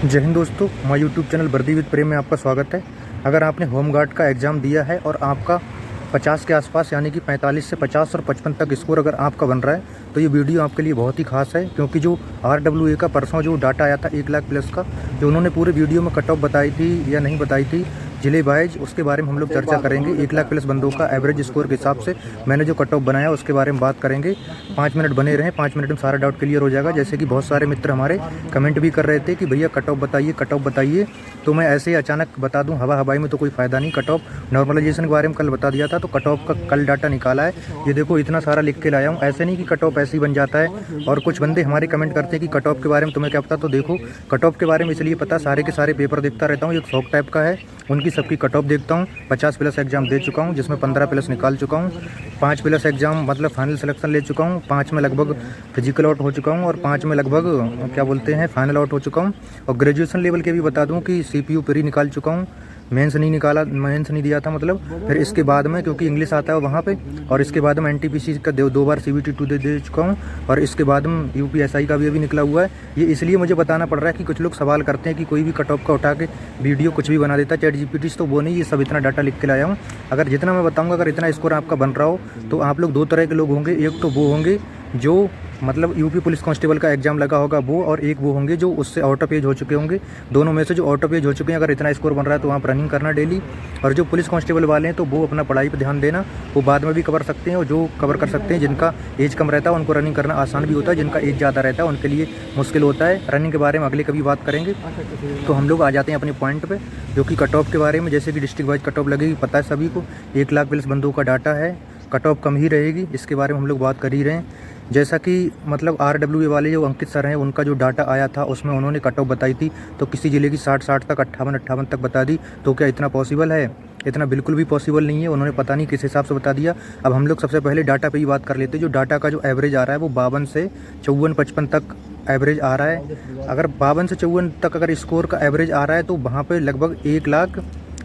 जय हिंद दोस्तों, हमारे यूट्यूब चैनल वर्दी विद प्रेम में आपका स्वागत है। अगर आपने होमगार्ड का एग्ज़ाम दिया है और आपका 50 के आसपास यानी कि 45 से 50 और 55 तक स्कोर अगर आपका बन रहा है तो ये वीडियो आपके लिए बहुत ही खास है, क्योंकि जो RWA का परसों जो डाटा आया था 1 लाख प्लस का, जो उन्होंने पूरे वीडियो में कट ऑफ बताई थी या नहीं बताई थी जिले वाइज, उसके बारे में हम लोग चर्चा करेंगे। 1 लाख प्लस बंदों का एवरेज स्कोर के हिसाब से मैंने जो कट ऑफ बनाया उसके बारे में बात करेंगे। 5 मिनट बने रहें, 5 मिनट में सारा डाउट क्लियर हो जाएगा। जैसे कि बहुत सारे मित्र हमारे कमेंट भी कर रहे थे कि भैया कट ऑफ बताइए, कट ऑफ बताइए, तो मैं ऐसे ही अचानक बता दूं हवा हवाई में तो कोई फ़ायदा नहीं। कट ऑफ नॉर्मलाइजेशन के बारे में कल बता दिया था, तो कट ऑफ का कल डाटा निकाला है। ये देखो इतना सारा लिख के लाया हूँ, ऐसे नहीं कि कट ऑफ ऐसे ही बन जाता है। और कुछ बंदे हमारे कमेंट करते हैं कि कट ऑफ के बारे में तुम्हें क्या पता, तो देखो कट ऑफ के बारे में इसलिए पता, सारे के सारे पेपर देखता रहता हूँ, एक शौक टाइप का है, उनकी सबकी कट ऑफ देखता हूँ। 50 प्लस एग्जाम दे चुका हूँ, जिसमें 15 प्लस निकाल चुका हूँ। 5 प्लस एग्जाम मतलब फाइनल सिलेक्शन ले चुका हूँ। 5 में लगभग फिजिकल आउट हो चुका हूँ और 5 में लगभग क्या बोलते हैं फाइनल आउट हो चुका हूँ। और ग्रेजुएशन लेवल के भी बता दूँ कि CPU प्री निकाल चुका हूँ, मेंस नहीं निकाला, मेंस नहीं दिया था मतलब। फिर इसके बाद में क्योंकि इंग्लिश आता है वहाँ पे, और इसके बाद में NTPC का 2 बार CBT 2 दे चुका हूँ। और इसके बाद में UPSI का भी अभी निकला हुआ है। ये इसलिए मुझे बताना पड़ रहा है कि कुछ लोग सवाल करते हैं कि कोई भी कट ऑफ का उठा के वीडियो कुछ भी बना देता है चैट GPT से, तो वो नहीं, ये सब इतना डाटा लिख के लाया हूँ। अगर जितना मैं बताऊँगा, अगर इतना स्कोर आपका बन रहा हो तो आप लोग 2 तरह के लोग होंगे। एक तो वो होंगे जो मतलब यूपी पुलिस कांस्टेबल का एग्जाम लगा होगा वो, और एक वो होंगे जो उससे आउट ऑफ एज हो चुके होंगे। दोनों में से जो आउट ऑफ एज हो चुके हैं, अगर इतना स्कोर बन रहा है तो आप रनिंग करना डेली। और जो पुलिस कांस्टेबल वाले हैं तो वो अपना पढ़ाई पर ध्यान देना, वो बाद में भी कवर सकते हैं। और जो कवर कर सकते हैं, जिनका एज कम रहता है उनको रनिंग करना आसान भी होता है, जिनका एज ज़्यादा रहता है उनके लिए मुश्किल होता है। रनिंग के बारे में अगले कभी बात करेंगे। तो हम लोग आ जाते हैं अपने पॉइंट पे, जो कि कट ऑफ के बारे में। जैसे कि डिस्ट्रिक्ट वाइज कट ऑफ लगेगी, पता है सभी को। 1 लाख प्लस बंदों का डाटा है, कट ऑफ कम ही रहेगी, इसके बारे में हम लोग बात कर ही रहे हैं। जैसा कि मतलब RWA वाले जो अंकित सर हैं, उनका जो डाटा आया था उसमें उन्होंने कट ऑफ बताई थी, तो किसी ज़िले की 60 तक, 58 तक बता दी। तो क्या इतना पॉसिबल है? इतना बिल्कुल भी पॉसिबल नहीं है। उन्होंने पता नहीं किस हिसाब से बता दिया। अब हम लोग सबसे पहले डाटा पे ही बात कर लेते हैं। जो डाटा का जो एवरेज आ रहा है वो 52 से 54-55 तक एवरेज आ रहा है। अगर 52 से 54 तक अगर स्कोर का एवरेज आ रहा है तो वहाँ पे लगभग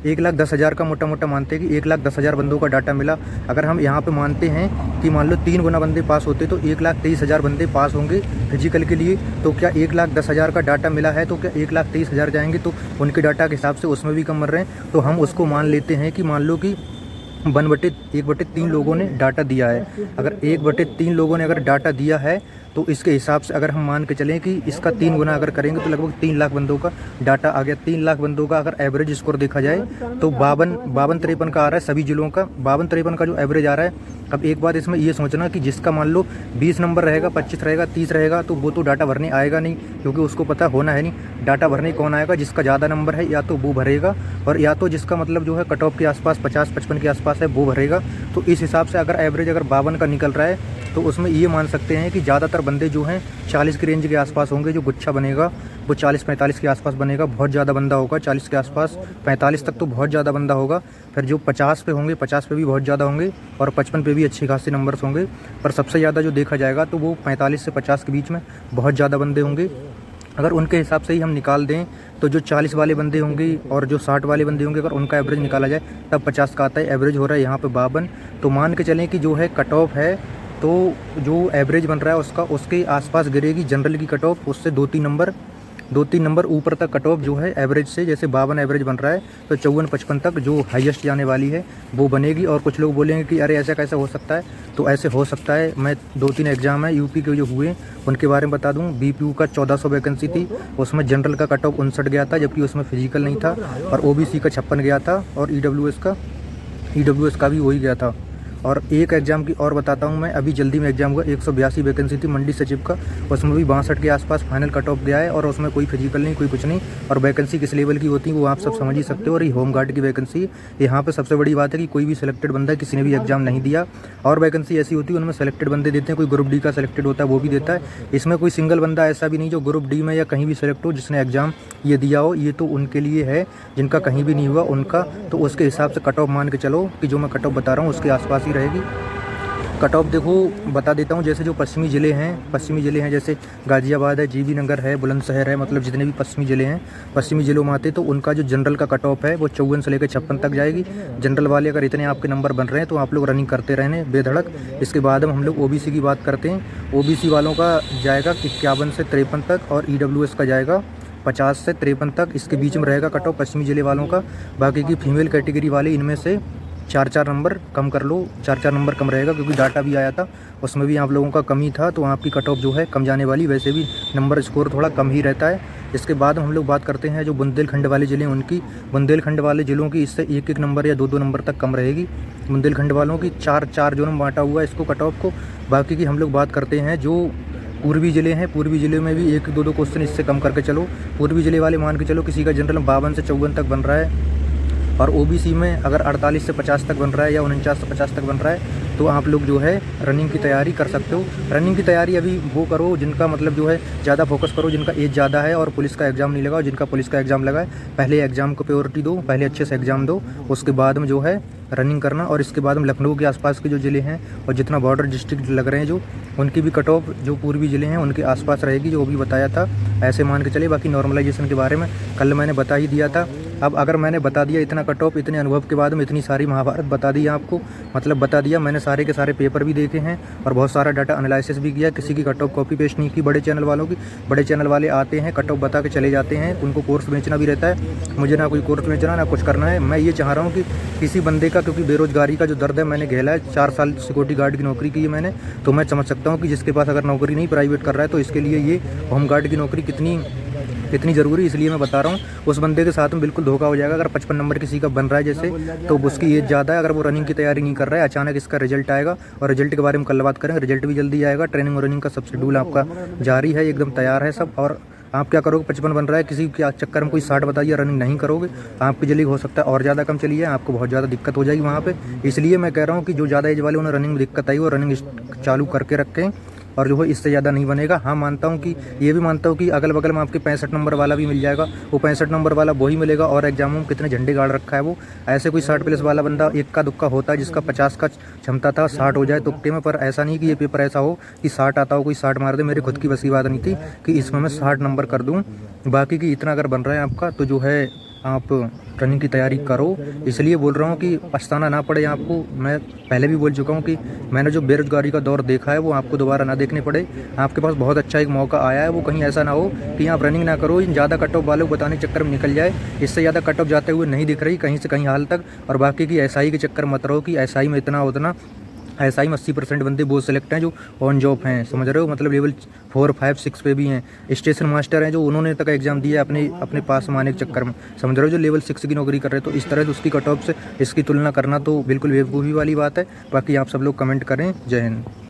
1,10,000 का मोटा मोटा मानते हैं कि 1,10,000 बंदों का डाटा मिला। अगर हम यहाँ पे मानते हैं कि मान लो 3 गुना बंदे पास होते तो 1,23,000 बंदे पास होंगे फिजिकल के लिए। तो क्या 1,10,000 का डाटा मिला है तो क्या 1,23,000 जाएंगे? तो उनके डाटा के हिसाब से उसमें भी कम मर रहे हैं। तो हम उसको मान लेते हैं कि मान लो कि 1/3 लोगों ने डाटा दिया है। अगर 1/3 लोगों ने अगर डाटा दिया है तो इसके हिसाब से अगर हम मान के चलें कि इसका 3 गुना अगर करेंगे तो लगभग 3 लाख बंदों का डाटा आ गया। 3 लाख बंदों का अगर एवरेज स्कोर देखा जाए तो 52-53 का आ रहा है सभी जिलों का। 52-53 का जो एवरेज आ रहा है। अब एक बात इसमें ये सोचना कि जिसका मान लो 20 नंबर रहेगा, 25 रहेगा, 30 रहेगा, तो वो तो डाटा भरने आएगा नहीं, क्योंकि उसको पता होना है नहीं डाटा भरने कौन आएगा। जिसका ज़्यादा नंबर है या तो वो भरेगा, और या तो जिसका मतलब जो है कट ऑफ के आसपास 50-55 के आसपास है वो भरेगा। तो इस हिसाब से अगर एवरेज अगर 52 का निकल रहा है तो उसमें ये मान सकते हैं कि ज़्यादातर बंदे जो हैं 40 की रेंज के आसपास होंगे। जो गुच्छा बनेगा वो 40-45 के आसपास बनेगा, बहुत ज़्यादा बंदा होगा। 40 के आसपास, 45 तक तो बहुत ज़्यादा बंदा होगा। फिर जो 50 पे होंगे, 50 पे भी बहुत ज़्यादा होंगे, और 55 पे भी अच्छे खासे नंबर्स होंगे। पर सबसे ज़्यादा जो देखा जाएगा तो वो 45 से 50 के बीच में बहुत ज़्यादा बंदे होंगे। अगर उनके हिसाब से ही हम निकाल दें तो जो 40 वाले बंदे होंगे और जो 60 वाले बंदे होंगे, अगर उनका एवरेज निकाला जाए तब 50 का आता है। एवरेज हो रहा है यहाँ पे 52। तो मान के चलें कि जो है कट ऑफ है, तो जो एवरेज बन रहा है उसका उसके आसपास गिरेगी जनरल की कट ऑफ, उससे 2-3 नंबर ऊपर तक कट ऑफ जो है एवरेज से। जैसे 52 एवरेज बन रहा है तो 54-55 तक जो हाईएस्ट जाने वाली है वो बनेगी। और कुछ लोग बोलेंगे कि अरे ऐसा कैसा हो सकता है, तो ऐसे हो सकता है। मैं 2-3 एग्जाम है यूपी के जो हुए उनके बारे में बता दूं। BPU का 1400 वैकेंसी थी, उसमें जनरल का कट ऑफ 59 गया था, जबकि उसमें फिजिकल नहीं था। और OBC का 56 गया था, और EWS का भी वही गया था। और एक एग्ज़ाम की और बताता हूँ मैं, अभी जल्दी में एग्जाम हुआ, 182 वैकेंसी थी मंडी सचिव का, उसमें भी 62 के आसपास फाइनल कट ऑफ गया है। और उसमें कोई फिजिकल नहीं, कोई कुछ नहीं। और वैकेंसी किस लेवल की होती है वो आप सब समझ ही सकते हो। और ये होमगार्ड की वैकेंसी, यहाँ पे सबसे बड़ी बात है कि कोई भी सिलेक्टेड बंदा किसी ने भी एग्जाम नहीं दिया। और वैकेंसी ऐसी होती है उनमें सेलेक्टेड बंदे देते हैं, कोई ग्रुप D का सिलेक्टेड होता है वो भी देता है। इसमें कोई सिंगल बंदा ऐसा भी नहीं जो ग्रुप D में या कहीं भी सिलेक्ट हो जिसने एग्जाम ये दिया हो। ये तो उनके लिए है जिनका कहीं भी नहीं हुआ उनका। तो उसके हिसाब से कट ऑफ मान के चलो कि जो मैं कट ऑफ बता रहा हूँ उसके आसपास ही रहेगी। कट ऑफ देखो बता देता हूँ। जैसे जो पश्चिमी ज़िले हैं जैसे गाज़ियाबाद है, जीबी नगर है, बुलंदशहर है, मतलब जितने भी पश्चिमी ज़िले हैं, पश्चिमी ज़िलों में आते तो उनका जो जनरल का कट ऑफ है वो 54 से लेकर 56 तक जाएगी। जनरल वाले अगर इतने आपके नंबर बन रहे हैं तो आप लोग रनिंग करते रहने बेधड़क। इसके बाद हम लोग OBC की बात करते हैं। OBC वालों का जाएगा 51 से 53 तक, और EWS का जाएगा 50 से 53 तक इसके बीच में रहेगा कट ऑफ पश्चिमी जिले वालों का। बाकी की फीमेल कैटेगरी वाले इनमें से 4-4 नंबर कम कर लो, 4-4 नंबर कम रहेगा, क्योंकि डाटा भी आया था उसमें भी आप लोगों का कमी था, तो आपकी कट ऑफ जो है कम जाने वाली। वैसे भी नंबर स्कोर थोड़ा कम ही रहता है। इसके बाद हम लोग बात करते हैं जो बुंदेलखंड वाले ज़िले हैं उनकी। बुंदेलखंड वाले ज़िलों की इससे 1-1 नंबर या 2-2 नंबर तक कम रहेगी। बुंदेलखंड वालों की 4-4 जो नंबर बांटा हुआ है इसको कट ऑफ को। बाकी की हम लोग बात करते हैं जो पूर्वी ज़िले हैं, पूर्वी ज़िले में भी 1-2 क्वेश्चन इससे कम करके चलो। पूर्वी ज़िले वाले मान के चलो किसी का जनरल 52 से 54 तक बन रहा है, और ओबीसी में अगर 48 से 50 तक बन रहा है या 49 से 50 तक बन रहा है, तो आप लोग जो है रनिंग की तैयारी कर सकते हो। रनिंग की तैयारी अभी वो करो जिनका मतलब जो है ज़्यादा फोकस करो, जिनका एज ज़्यादा है और पुलिस का एग्ज़ाम नहीं लगा, और जिनका पुलिस का एग्ज़ाम लगा है पहले एग्ज़ाम को प्रायोरिटी दो, पहले अच्छे से एग्ज़ाम दो, उसके बाद में जो है रनिंग करना। और इसके बाद में लखनऊ के आसपास के जो ज़िले हैं और जितना बॉर्डर डिस्ट्रिक्ट लग रहे हैं जो, उनकी भी कट ऑफ जो पूर्वी ज़िले हैं उनके आसपास रहेगी, जो भी बताया था ऐसे मान के चलिए। बाकी नॉर्मलाइजेशन के बारे में कल मैंने बता ही दिया था। अब अगर मैंने बता दिया इतना कट ऑफ, इतने अनुभव के बाद में इतनी सारी महाभारत बता दी आपको, मतलब बता दिया मैंने, सारे के सारे पेपर भी देखे हैं और बहुत सारा डाटा एनालिसिस भी किया। किसी की कट ऑफ कॉपी पेस्ट नहीं की बड़े चैनल वालों की। बड़े चैनल वाले आते हैं कट ऑफ बता के चले जाते हैं, उनको कोर्स बेचना भी रहता है। मुझे ना कोई कोर्स बेचना ना कुछ करना है। मैं ये चाह रहा हूँ कि किसी बंदे का, क्योंकि बेरोजगारी का जो दर्द है मैंने झेला है, 4 साल सिक्योरिटी गार्ड की नौकरी की है मैंने, तो मैं समझ सकता हूँ कि जिसके पास अगर नौकरी नहीं प्राइवेट कर रहा है तो इसके लिए ये होमगार्ड की नौकरी कितनी ज़रूरी, इसलिए मैं बता रहा हूँ। उस बंदे के साथ में बिल्कुल धोखा हो जाएगा। अगर 55 नंबर किसी का बन रहा है जैसे, तो उसकी एज ज़्यादा है, अगर वो रनिंग की तैयारी नहीं कर रहा है, अचानक इसका रिजल्ट आएगा, और रिजल्ट के बारे में कल बात करेंगे। रिजल्ट भी जल्दी आएगा। ट्रेनिंग और रनिंग का सब शेड्यूल आपका जारी है, एकदम तैयार है सब। और आप क्या करोगे, 55 बन रहा है किसी के चक्कर में कोई 60 बताइए, रनिंग नहीं करोगे, आपकी जल्दी हो सकता है और ज़्यादा कम चलिए, आपको बहुत ज़्यादा दिक्कत हो जाएगी वहाँ पे। इसलिए मैं कह रहा हूँ कि जो ज़्यादा एज वाले उन्हें रनिंग में दिक्कत आई वो रनिंग चालू करके रखें, और जो है इससे ज़्यादा नहीं बनेगा। हाँ मानता हूँ कि ये भी मानता हूँ कि अगल बगल में आपके 65 नंबर वाला भी मिल जाएगा, वो 65 नंबर वाला वही मिलेगा। और एग्जामों में कितने झंडे गाड़ रखा है वो, ऐसे कोई 60 प्लस वाला बंदा इक्का दुक्का होता है जिसका 50 का क्षमता था 60 हो जाए तुक्के में। पर ऐसा नहीं कि ये पेपर ऐसा हो कि 60 आता हो कोई 60 मार दे। मेरी खुद की बस की बात नहीं थी कि इसमें मैं 60 नंबर कर दूँ। बाकी की इतना अगर बन रहा है आपका, तो जो है आप रनिंग की तैयारी करो। इसलिए बोल रहा हूँ कि पछताना ना पड़े आपको। मैं पहले भी बोल चुका हूँ कि मैंने जो बेरोजगारी का दौर देखा है वो आपको दोबारा ना देखने पड़े। आपके पास बहुत अच्छा एक मौका आया है, वो कहीं ऐसा ना हो कि आप रनिंग ना करो, इन ज़्यादा कट ऑफ वालों को बताने के चक्कर में निकल जाए। इससे ज़्यादा कट ऑफ जाते हुए नहीं दिख रही कहीं से कहीं हाल तक। और बाकी की एसआई के चक्कर मत रहो कि एसआई में इतना उतना। एसआई में 80% बंदे वो सिलेक्ट हैं जो ऑन जॉब हैं, समझ रहे हो, मतलब लेवल 4, 5, 6 पे भी हैं। स्टेशन मास्टर हैं जो उन्होंने तक एग्जाम दिया अपने पास में आने के चक्कर में, समझ रहे हो, जो लेवल 6 की नौकरी कर रहे हैं। तो इस तरह से उसकी कट ऑफ से इसकी तुलना करना तो बिल्कुल बेवकूफ़ी वाली बात है। बाकी आप सब लोग कमेंट करें। जय हिंद।